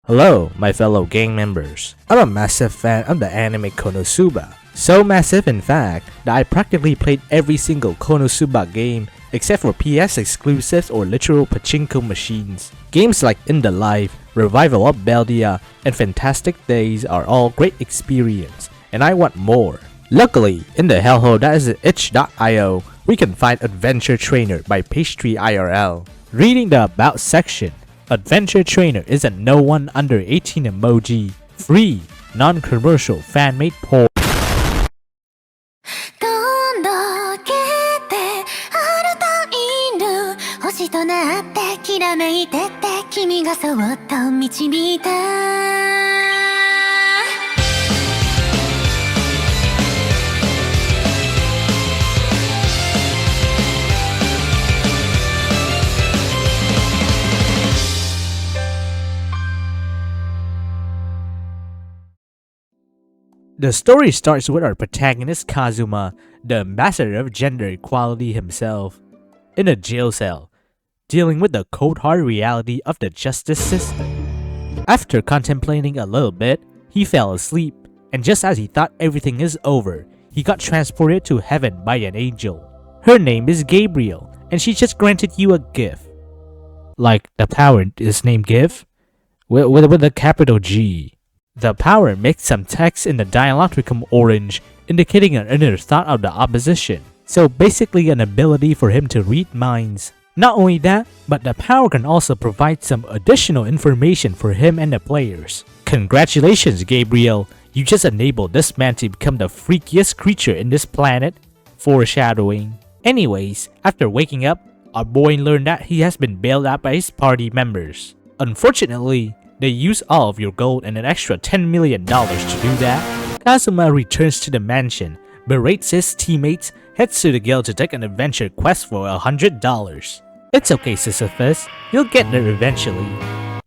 Hello, my fellow gang members. I'm a massive fan of the anime Konosuba. So massive in fact that I practically played every single Konosuba game except for PS exclusives or literal pachinko machines. Games like In the Life, Revival of Beldia, and Fantastic Days are all great experience, and I want more. Luckily, in the hellhole that is itch.io, we can find Adventure Trainer by Pastry IRL. Reading the About section, Adventure Trainer is a no one under 18 emoji, free, non-commercial fan-made porn. どんどけてあるといる星となってきらめいてって君がそっと導いた The story starts with our protagonist Kazuma, the ambassador of gender equality himself, in a jail cell, dealing with the cold-hard reality of the justice system. After contemplating a little bit, he fell asleep, and just as he thought everything is over, he got transported to heaven by an angel. Her name is Gabriel, and she just granted you a gift. Like the power is named gift? With a capital G. The power makes some text in the 𝓯𝓻𝓮𝓪𝓴𝓲𝓮𝓪𝓴, indicating an inner thought of the opposition. So basically an ability for him to read minds. Not only that, but the power can also provide some additional information for him and the players. Congratulations, Gabriel! You just enabled this man to become the freakiest creature in this planet. Foreshadowing. Anyways, after waking up, our boy learned that he has been bailed out by his party members. Unfortunately, they use all of your gold and an extra $10 million to do that. Kazuma returns to the mansion, berates his teammates, heads to the guild to take an adventure quest for $100. It's okay, Sisyphus, you'll get there eventually.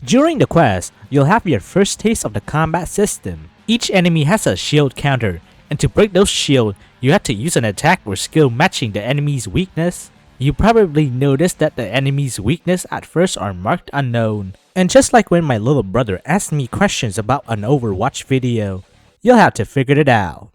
During the quest, you'll have your first taste of the combat system. Each enemy has a shield counter, and to break those shields, you have to use an attack or skill matching the enemy's weakness. You probably noticed that the enemy's weakness at first are marked unknown. And just like when my little brother asked me questions about an Overwatch video, you'll have to figure it out.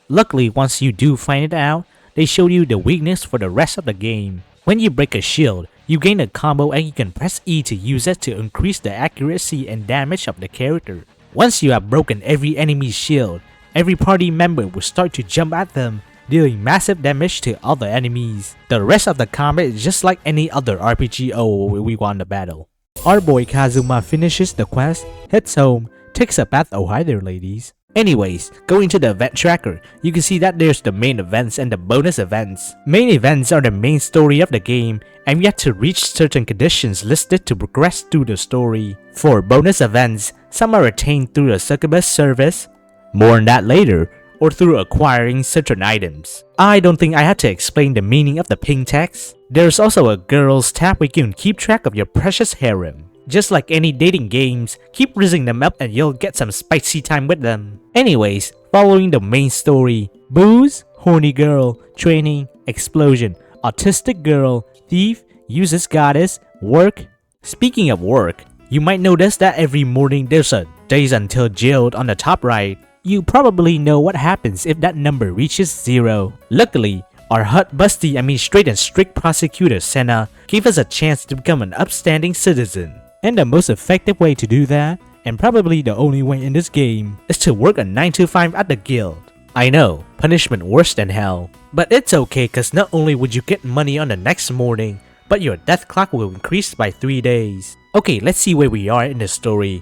Luckily, once you do find it out, they show you the weakness for the rest of the game. When you break a shield, you gain a combo and you can press E to use it to increase the accuracy and damage of the character. Once you have broken every enemy's shield, every party member will start to jump at them, dealing massive damage to all the enemies. The rest of the combat is just like any other RPG. Oh, we won the battle. Our boy Kazuma finishes the quest, heads home, takes a bath. Oh hi there ladies. Anyways, going to the event tracker, you can see that there's the main events and the bonus events. Main events are the main story of the game, and you have to reach certain conditions listed to progress through the story. For bonus events, some are attained through the succubus service, more on that later, or through acquiring certain items. I don't think I had to explain the meaning of the pink text. There's also a girls tab where you can keep track of your precious harem. Just like any dating games, keep raising them up and you'll get some spicy time with them. Anyways, following the main story, booze, horny girl, training, explosion, autistic girl, thief, uses goddess, work. Speaking of work, you might notice that every morning there's a days until jailed on the top right. You probably know what happens if that number reaches 0. Luckily, our hot busty straight and strict prosecutor Senna gave us a chance to become an upstanding citizen. And the most effective way to do that, and probably the only way in this game, is to work a 9 to 5 at the guild. I know, punishment worse than hell. But it's okay cause not only would you get money on the next morning, but your death clock will increase by 3 days. Okay, let's see where we are in the story.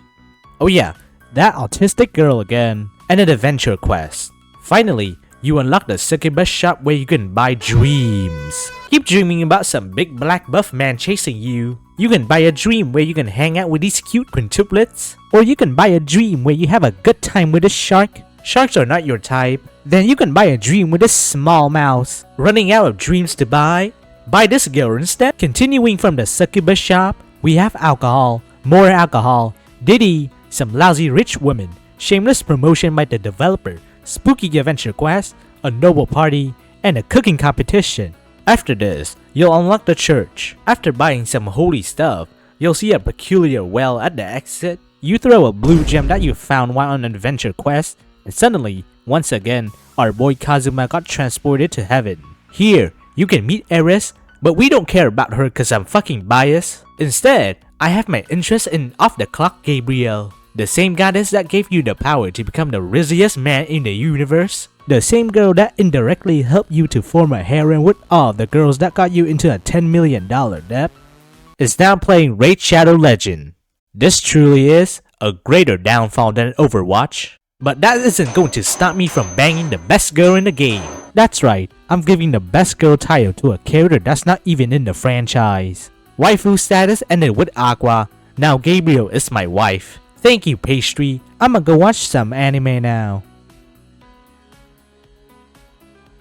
Oh yeah, that autistic girl again. And an adventure quest. Finally, you unlock the succubus shop where you can buy dreams. Keep dreaming about some big black buff man chasing you. You can buy a dream where you can hang out with these cute quintuplets. Or you can buy a dream where you have a good time with a shark. Sharks are not your type. Then you can buy a dream with a small mouse. Running out of dreams to buy? Buy this girl instead. Continuing from the succubus shop, we have alcohol, more alcohol, Diddy, some lousy rich women, shameless promotion by the developer, spooky adventure quest, a noble party, and a cooking competition. After this, you'll unlock the church. After buying some holy stuff, you'll see a peculiar well at the exit. You throw a blue gem that you found while on an adventure quest, and suddenly, once again, our boy Kazuma got transported to heaven. Here, you can meet Eris, but we don't care about her cause I'm fucking biased. Instead, I have my interest in off-the-clock Gabriel, the same goddess that gave you the power to become the rizziest man in the universe. The same girl that indirectly helped you to form a harem with all the girls that got you into a $10 million debt, is now playing Raid Shadow Legend. This truly is a greater downfall than Overwatch. But that isn't going to stop me from banging the best girl in the game. That's right, I'm giving the best girl title to a character that's not even in the franchise. Waifu status ended with Aqua, now Gabriel is my wife. Thank you, Pastry. I'ma go watch some anime now.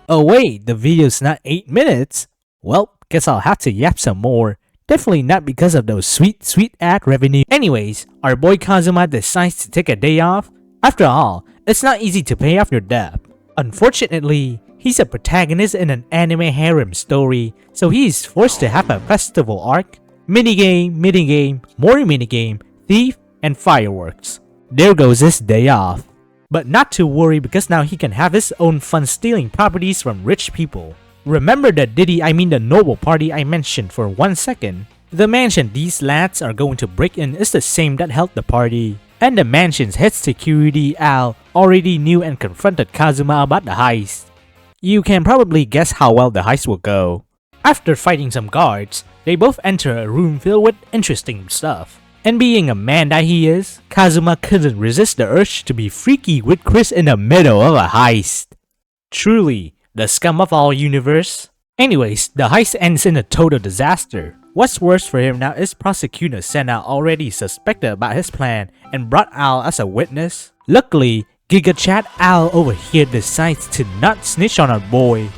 Oh wait, the video's not 8 minutes? Well, guess I'll have to yap some more. Definitely not because of those sweet ad revenue. Anyways, our boy Kazuma decides to take a day off. After all, it's not easy to pay off your debt. Unfortunately, he's a protagonist in an anime harem story, so he is forced to have a festival arc, minigame, more minigame, thief, and fireworks. There goes his day off. But not to worry because now he can have his own fun stealing properties from rich people. Remember the the noble party I mentioned for 1 second? The mansion these lads are going to break in is the same that held the party. And the mansion's head security, Al, already knew and confronted Kazuma about the heist. You can probably guess how well the heist will go. After fighting some guards, they both enter a room filled with interesting stuff. And being a man that he is, Kazuma couldn't resist the urge to be freaky with Chris in the middle of a heist. Truly, the scum of all universe. Anyways, the heist ends in a total disaster. What's worse for him now is prosecutor Senna already suspected about his plan and brought Al as a witness. Luckily, Giga Chat Al over here decides to not snitch on our boy.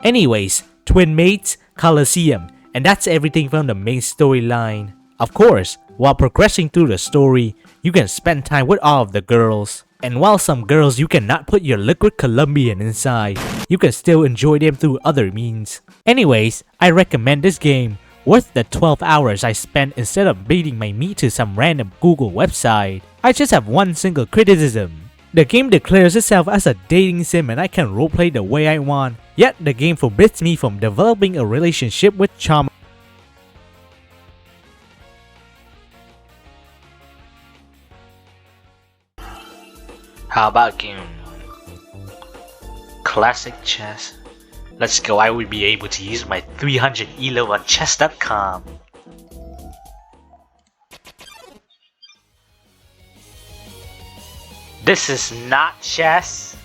Anyways, twin mates, Coliseum, and that's everything from the main storyline. Of course, while progressing through the story, you can spend time with all of the girls. And while some girls you cannot put your liquid Colombian inside, you can still enjoy them through other means. Anyways, I recommend this game, worth the 12 hours I spent instead of beating my meat to some random Google website. I just have one single criticism. The game declares itself as a dating sim and I can roleplay the way I want, yet the game forbids me from developing a relationship with Chama. How about game? Classic chess. Let's go, I will be able to use my 300 elo on chess.com. This is not chess.